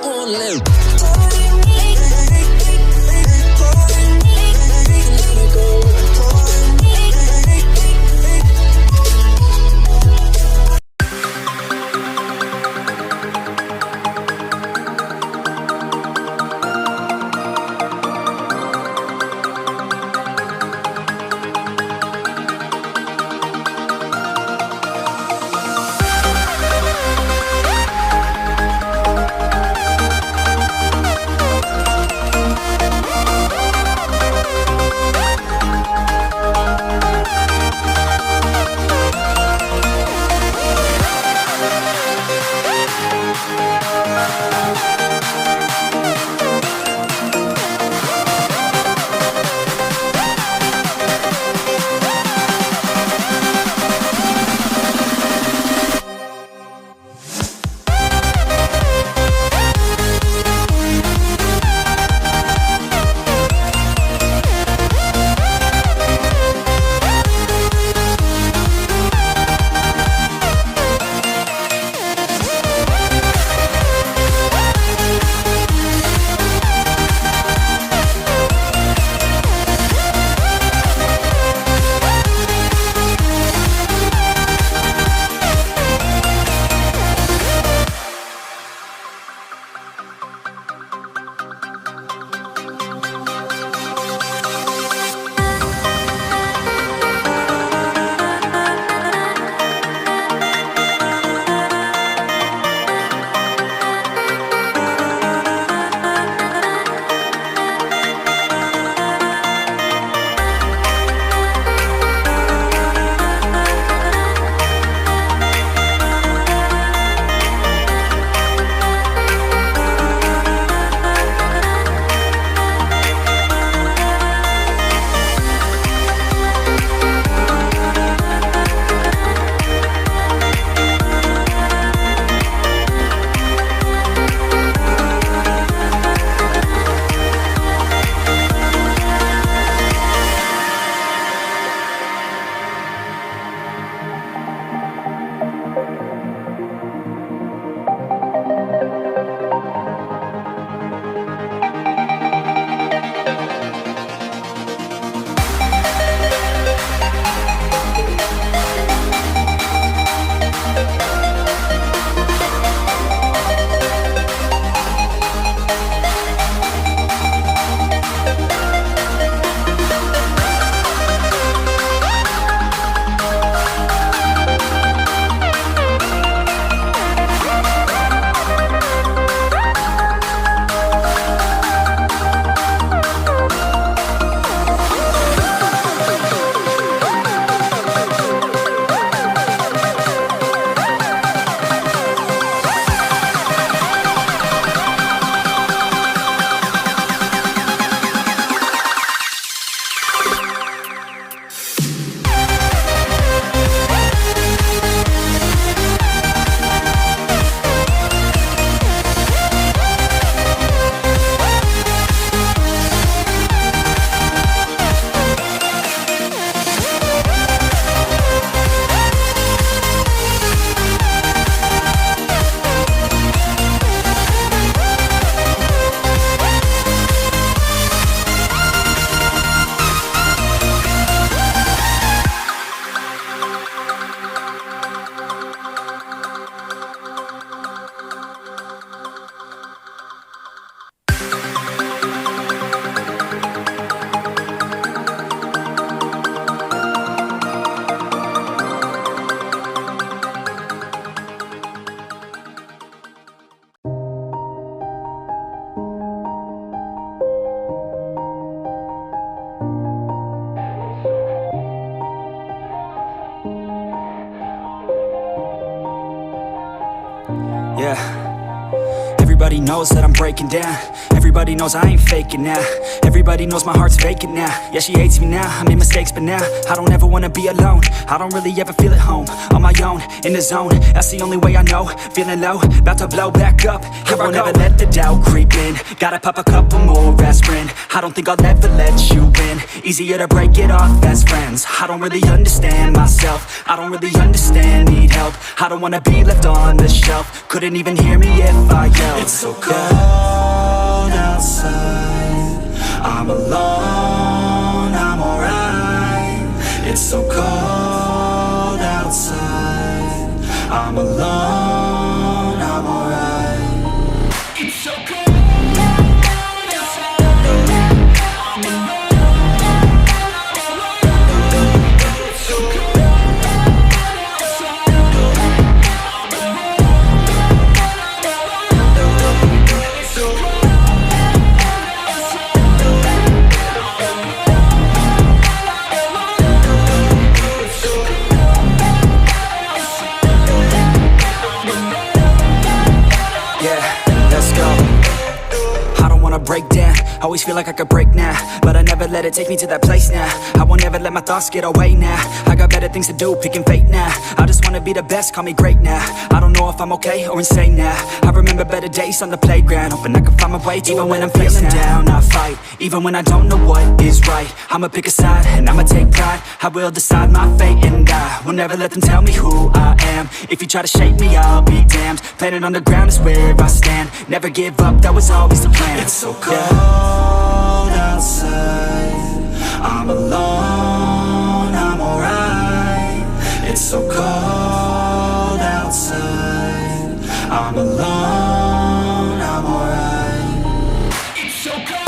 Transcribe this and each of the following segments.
won't let Yeah, everybody knows that I'm breaking down. Everybody knows I ain't faking now. Everybody knows my heart's vacant now. Yeah, she hates me now, I made mistakes but now I don't ever wanna be alone. I don't really ever feel at home. On my own, in the zone, that's the only way I know. Feeling low, about to blow back up. Here I won't ever let the doubt creep in. Gotta pop a couple more aspirin. I don't think I'll ever let you in. Easier to break it off best friends. I don't really understand myself. I don't really understand, need help. I don't wanna be left on the shelf. Couldn't even hear me if I yelled. It's so cold let's go. I don't wanna break down, always feel like I could break now, but I never let it take me to that place now. I won't ever let my thoughts get away now. I got better things to do, picking fate now. I just wanna be the best, call me great now. I don't know if I'm okay or insane now. I remember better days on the playground, hoping I can find my way to even when I'm feeling down. I fight, even when I don't know what is right. I'ma pick a side, and I'ma take pride. I will decide my fate, and I will never let them tell me who I am. If you try to shape me, I'll be damned. Planet on the ground is where I stand. Never give up, that was always the plan. It's so cold outside, I'm alone, I'm alright. It's so cold outside, I'm alone, I'm alright. It's so cold.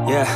Yeah,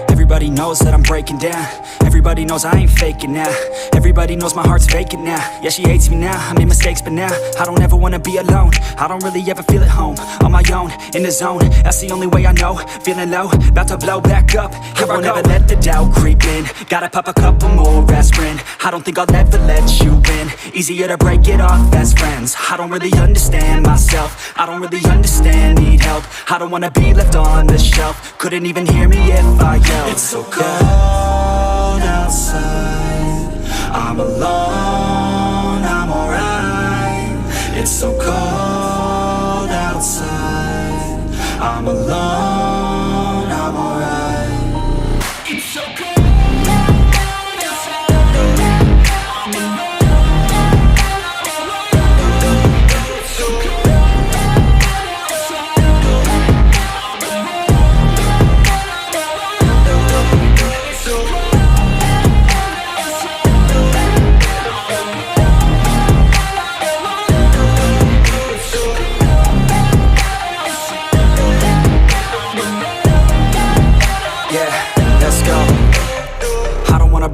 everybody knows that I'm breaking down. Everybody knows I ain't faking now. Everybody knows my heart's vacant now. Yeah, she hates me now, I made mistakes but now I don't ever wanna be alone. I don't really ever feel at home. On my own, in the zone, that's the only way I know. Feeling low, about to blow back up. Here I won't ever let the doubt creep in. Gotta pop a couple more aspirin. I don't think I'll ever let you in. Easier to break it off as friends. I don't really understand myself. I don't really understand, need help. I don't wanna be left on the shelf. Couldn't even hear me if I yelled. It's so cold outside, I'm alone, I'm alright. It's so cold outside, I'm alone, I'm alright. It's so cold.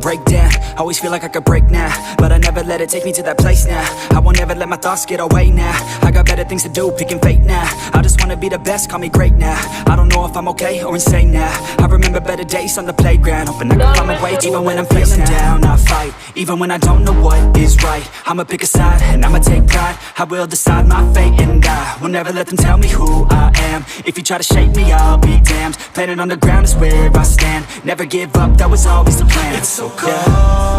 Break down, always feel like I could break now, but I never let it take me to that place now. I won't ever let my thoughts get away now. I got better things to do, picking fate now. I just wanna be the best, call me great now. I don't know if I'm okay or insane now. I remember better days on the playground, hoping I can find my way to even when I'm feeling down. I fight, even when I don't know what is right. I'ma pick a side, and I'ma take pride. I will decide my fate, and I will never let them tell me who I am. If you try to shape me, I'll be damned. Planet on the ground is where I stand. Never give up, that was always the plan. It's so cold